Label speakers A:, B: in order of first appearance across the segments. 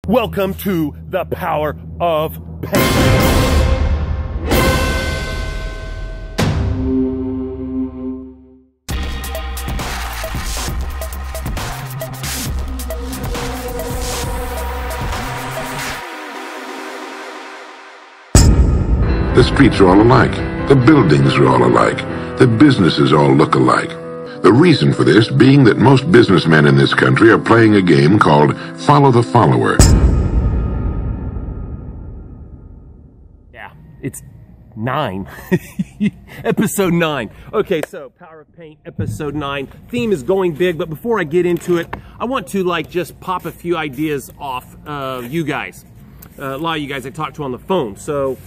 A: Welcome to the power of paint.
B: The streets are all alike. The buildings are all alike. The businesses all look alike. The reason for this being that most businessmen in this country are playing a game called Follow the Follower.
A: Yeah, it's 9. Episode 9. Okay, so Power of Paint, episode 9. Theme is going big, but before I get into it, I want to just pop a few ideas off you guys. A lot of you guys I talked to on the phone. So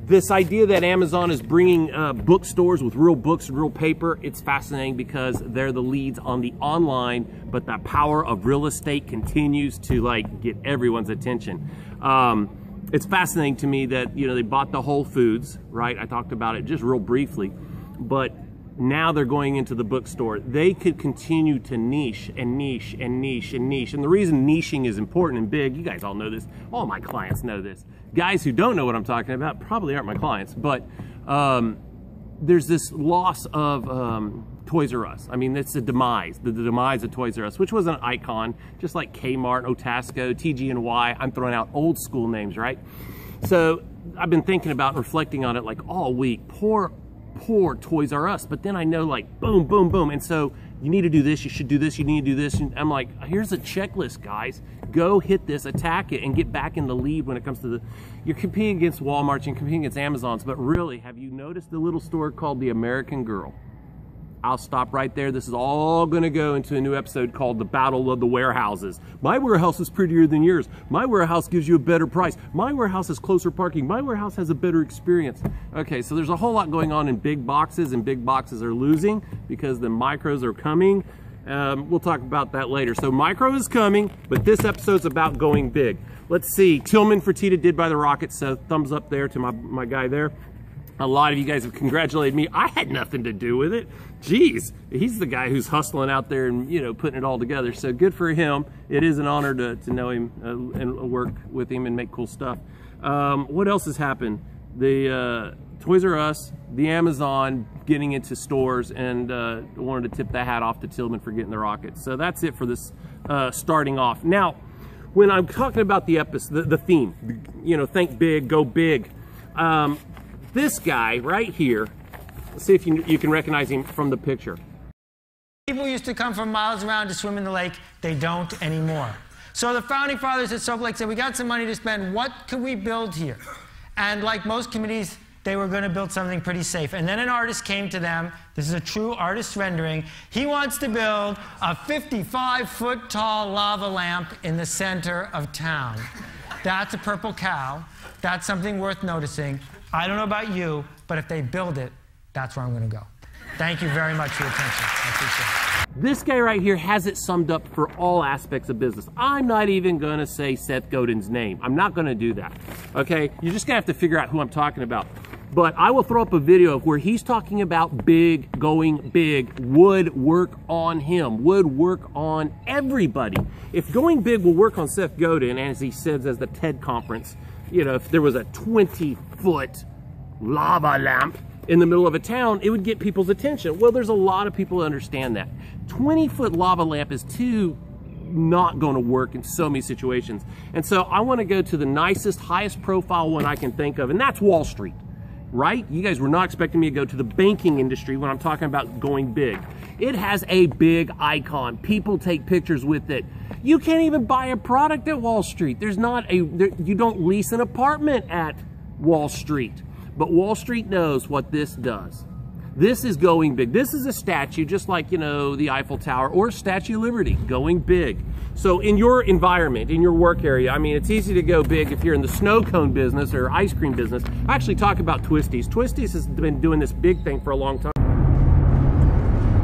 A: this idea that Amazon is bringing bookstores with real books and real paper, it's fascinating because they're the leads on the online, but that power of real estate continues to get everyone's attention. It's fascinating to me that, they bought the Whole Foods, right? I talked about it just real briefly, but now they're going into the bookstore. They could continue to niche and niche and niche and niche. And the reason niching is important and big, you guys all know this. All my clients know this. Guys who don't know what I'm talking about probably aren't my clients, but there's this loss of Toys R Us. I mean, it's the demise of Toys R Us, which was an icon, just like Kmart, Otasco, TG&Y. I'm throwing out old school names, right? So I've been thinking about and reflecting on it all week. Poor Toys R Us. But then I know boom, boom, boom. And so you need to do this, you should do this, you need to do this. And I'm like, here's a checklist, guys. Go hit this, attack it, and get back in the lead when it comes to you're competing against Walmart, you're competing against Amazon's, but really, have you noticed the little store called The American Girl? I'll stop right there. This is all gonna go into a new episode called The Battle of the Warehouses. My warehouse is prettier than yours. My warehouse gives you a better price. My warehouse has closer parking. My warehouse has a better experience. Okay, so there's a whole lot going on in big boxes, and big boxes are losing because the micros are coming. We'll talk about that later. So micro is coming, but this episode's about going big. Let's see, Tillman Fertitta did by the Rockets, so thumbs up there to my guy there. A lot of you guys have congratulated me. I had nothing to do with it. Jeez, he's the guy who's hustling out there and putting it all together. So good for him. It is an honor to know him and work with him and make cool stuff. What else has happened? The Toys R Us, the Amazon getting into stores, and I wanted to tip the hat off to Tillman for getting the Rockets. So that's it for this starting off. Now, when I'm talking about the episode, the theme, think big, go big. This guy right here, let's see if you can recognize him from the picture.
C: People used to come from miles around to swim in the lake. They don't anymore. So the founding fathers at Soap Lake said, we got some money to spend. What could we build here? And like most committees, they were going to build something pretty safe. And then an artist came to them. This is a true artist rendering. He wants to build a 55-foot tall lava lamp in the center of town. That's a purple cow. That's something worth noticing. I don't know about you, but if they build it, that's where I'm going to go. Thank you very much for your attention. I appreciate it.
A: This guy right here has it summed up for all aspects of business. I'm not even going to say Seth Godin's name. I'm not going to do that. Okay? You're just going to have to figure out who I'm talking about. But I will throw up a video of where he's talking about big, going big, would work on him, would work on everybody. If going big will work on Seth Godin, as he says as the TED conference, if there was a 20-foot lava lamp in the middle of a town, it would get people's attention. Well, there's a lot of people who understand that. 20-foot lava lamp is not going to work in so many situations. And so I want to go to the nicest, highest profile one I can think of, and that's Wall Street, right? You guys were not expecting me to go to the banking industry when I'm talking about going big. It has a big icon. People take pictures with it. You can't even buy a product at Wall Street. You don't lease an apartment at Wall Street. But Wall Street knows what this does. This is going big. This is a statue, just like, the Eiffel Tower or Statue of Liberty, going big. So in your environment, in your work area, I mean, it's easy to go big if you're in the snow cone business or ice cream business. I actually talk about Twisties. Twisties has been doing this big thing for a long time.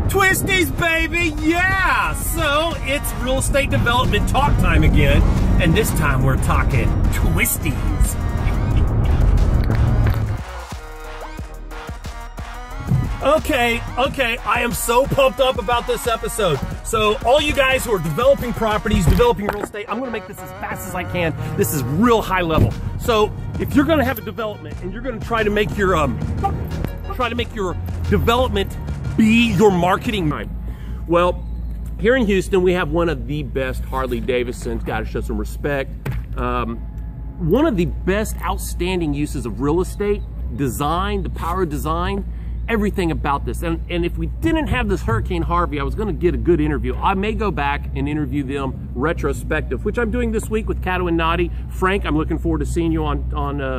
A: Twisties, baby, yeah! So it's real estate development talk time again, and this time we're talking Twisties. Okay, I am so pumped up about this episode. So all you guys who are developing properties, developing real estate, I'm gonna make this as fast as I can. This is real high level. So if you're gonna have a development and you're gonna try to make your development be your marketing mind. Well, here in Houston, we have one of the best Harley Davidsons. Gotta show some respect. One of the best outstanding uses of real estate, design, the power of design, everything about this. And if we didn't have this Hurricane Harvey, I was gonna get a good interview. I may go back and interview them retrospective, which I'm doing this week with Cato and Noddy. Frank, I'm looking forward to seeing you on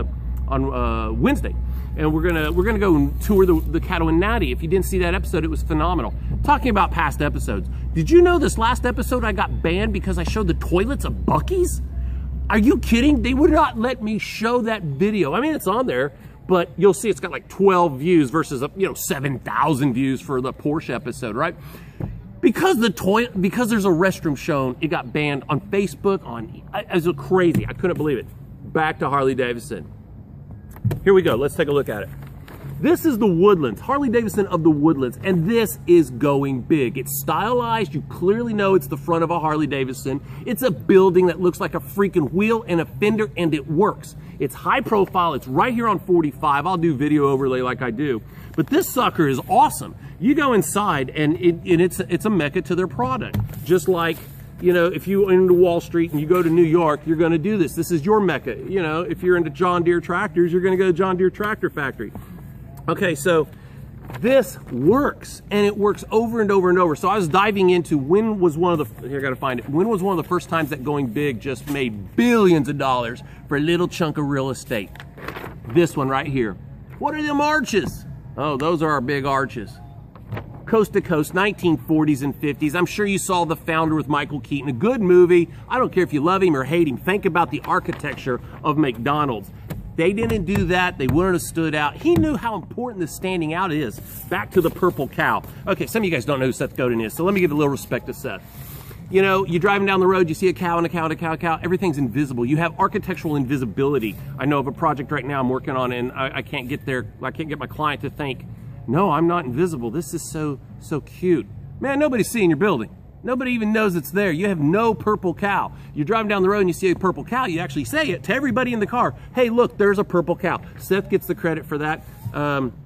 A: Wednesday. And we're gonna go and tour the Cato and Noddy. If you didn't see that episode, it was phenomenal. Talking about past episodes, did you know this last episode I got banned because I showed the toilets of Buc-ee's? Are you kidding? They would not let me show that video. I mean, it's on there, but you'll see it's got like 12 views versus 7,000 views for the Porsche episode, right? Because because there's a restroom shown, it got banned on Facebook. It was crazy. I couldn't believe it. Back to Harley Davidson. Here we go. Let's take a look at it. This is the Woodlands, Harley Davidson of the Woodlands, and this is going big. It's stylized. You clearly know it's the front of a Harley Davidson. It's a building that looks like a freaking wheel and a fender, and it works. It's high profile. It's right here on 45. I'll do video overlay like I do. But this sucker is awesome. You go inside, and it's a mecca to their product. Just like, if you're into Wall Street and you go to New York, you're going to do this. This is your mecca. If you're into John Deere tractors, you're going to go to John Deere Tractor Factory. Okay, so this works, and it works over and over and over. So I was diving into when was one of the first times that Going Big just made billions of dollars for a little chunk of real estate. This one right here. What are them arches? Oh, those are our big arches. Coast to coast, 1940s and 50s. I'm sure you saw The Founder with Michael Keaton, a good movie. I don't care if you love him or hate him. Think about the architecture of McDonald's. They didn't do that. They wouldn't have stood out. He knew how important the standing out is. Back to the purple cow. Okay, some of you guys don't know who Seth Godin is, so let me give a little respect to Seth. You're driving down the road, you see a cow and a cow and a cow and a cow. Everything's invisible. You have architectural invisibility. I know of a project right now I'm working on, and I can't get there. I can't get my client to think, no, I'm not invisible. This is so cute. Man, nobody's seeing your building. Nobody even knows it's there. You have no purple cow. You're driving down the road and you see a purple cow, you actually say it to everybody in the car. Hey, look, there's a purple cow. Seth gets the credit for that.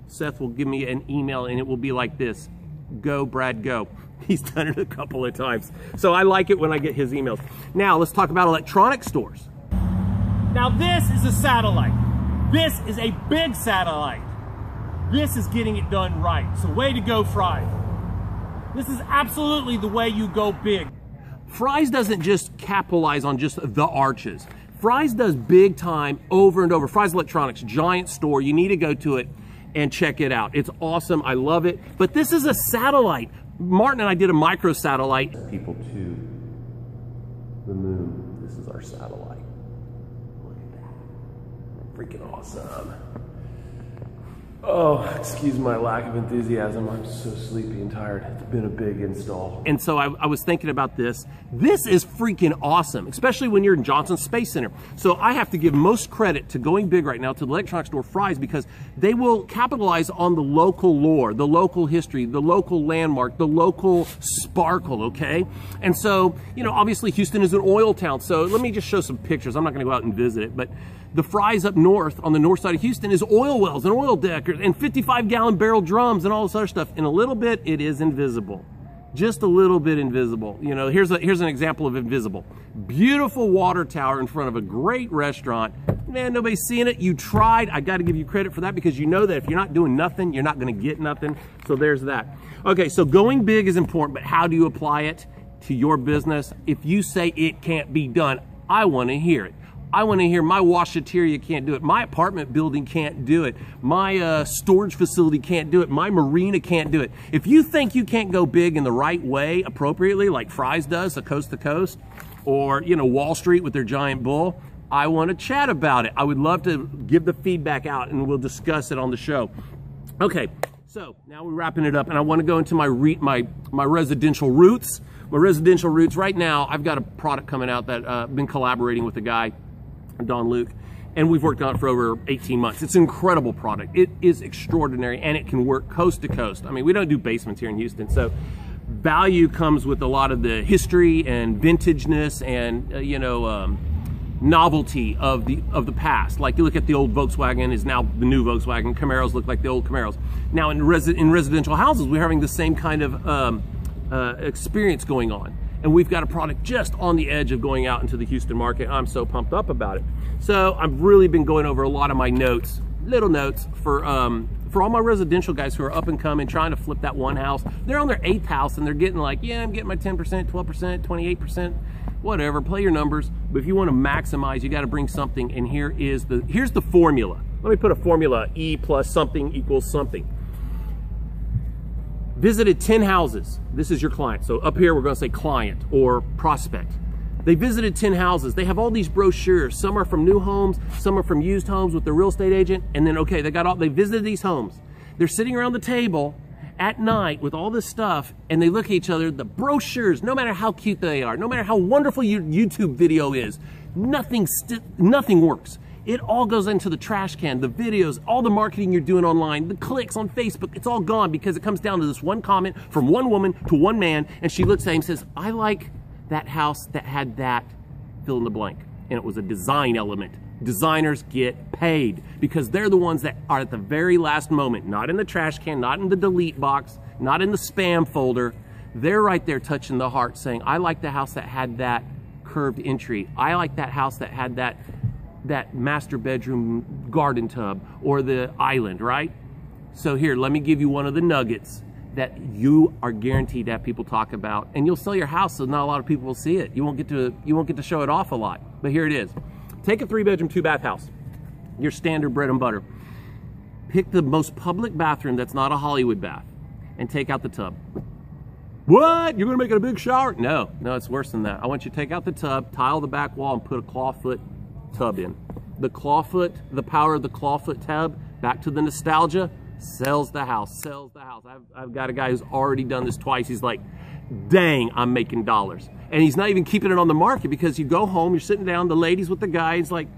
A: Seth will give me an email and it will be like this. Go, Brad, go. He's done it a couple of times. So I like it when I get his emails. Now, let's talk about electronic stores. Now, this is a satellite. This is a big satellite. This is getting it done right. So way to go, Fry. This is absolutely the way you go big. Fry's doesn't just capitalize on just the arches. Fry's does big time over and over. Fry's Electronics, giant store. You need to go to it and check it out. It's awesome. I love it. But this is a satellite. Martin and I did a micro satellite. People to the moon. This is our satellite. Look at that. Freaking awesome. Oh, excuse my lack of enthusiasm. I'm so sleepy and tired. It's been a big install. And so I was thinking about this. This is freaking awesome, especially when you're in Johnson Space Center. So I have to give most credit to Going Big right now to the electronics store Fry's, because they will capitalize on the local lore, the local history, the local landmark, the local sparkle, okay? And so, obviously Houston is an oil town. So let me just show some pictures. I'm not gonna go out and visit it, but the Fry's up north on the north side of Houston is oil wells and oil deckers and 55-gallon barrel drums and all this other stuff. In a little bit, it is invisible. Just a little bit invisible. Here's an example of invisible. Beautiful water tower in front of a great restaurant. Man, nobody's seeing it. You tried. I got to give you credit for that, because you know that if you're not doing nothing, you're not going to get nothing. So there's that. Okay, so going big is important, but how do you apply it to your business? If you say it can't be done, I want to hear it. I want to hear my washateria can't do it. My apartment building can't do it. My storage facility can't do it. My marina can't do it. If you think you can't go big in the right way, appropriately, like Fry's does, the coast to coast, or Wall Street with their giant bull, I want to chat about it. I would love to give the feedback out, and we'll discuss it on the show. Okay, so now we're wrapping it up, and I want to go into my residential roots. My residential roots. Right now, I've got a product coming out that I've been collaborating with a guy, Don Luke, And we've worked on it for over 18 months. It's an incredible product. It is extraordinary, and it can work coast to coast. I mean, we don't do basements here in Houston, so value comes with a lot of the history and vintageness and novelty of the past. Like you look at the old Volkswagen is now the new Volkswagen. Camaros look like the old Camaros. Now in residential houses, we're having the same kind of experience going on. And we've got a product just on the edge of going out into the Houston market. I'm so pumped up about it. So I've really been going over a lot of my notes, little notes for all my residential guys who are up and coming, trying to flip that one house. They're on their 8th house and they're getting like, yeah, I'm getting my 10%, 12%, 28%, whatever, play your numbers. But if you want to maximize, you got to bring something. And here's the formula. Let me put a formula, E plus something equals something. Visited 10 houses. This is your client. So up here, we're going to say client or prospect. They visited 10 houses. They have all these brochures. Some are from new homes, some are from used homes with the real estate agent. And then, okay, they visited these homes. They're sitting around the table at night with all this stuff, and they look at each other. The brochures, no matter how cute they are, no matter how wonderful your YouTube video is, nothing works. It all goes into the trash can, the videos, all the marketing you're doing online, the clicks on Facebook, it's all gone because it comes down to this one comment from one woman to one man, and she looks at him and says, I like that house that had that fill in the blank. And it was a design element. Designers get paid because they're the ones that are at the very last moment, not in the trash can, not in the delete box, not in the spam folder. They're right there touching the heart saying, I like the house that had that curved entry. I like that house that had that master bedroom garden tub or the island, right? So here, let me give you one of the nuggets that you are guaranteed to have people talk about, and you'll sell your house so not a lot of people will see it. You won't get to show it off a lot, but here it is. Take a 3-bedroom, 2-bath house, your standard bread and butter. Pick the most public bathroom that's not a Hollywood bath and take out the tub. What? You're gonna make it a big shower? No, it's worse than that. I want you to take out the tub, tile the back wall, and put a clawfoot tub in. The clawfoot, the power of the clawfoot tub, back to the nostalgia, sells the house, sells the house. I've got a guy who's already done this twice. He's like, dang, I'm making dollars. And he's not even keeping it on the market because you go home, you're sitting down, the ladies with the guys like,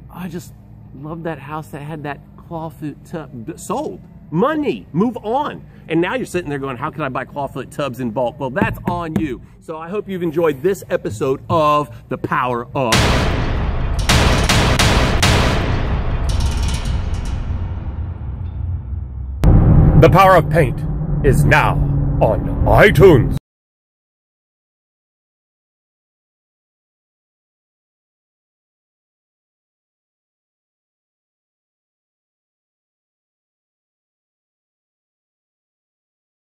A: oh, I just love that house that had that clawfoot tub. Sold. Money. Move on. And now you're sitting there going, how can I buy clawfoot tubs in bulk? Well, that's on you. So I hope you've enjoyed this episode of The Power of... The Power of Paint is now on iTunes.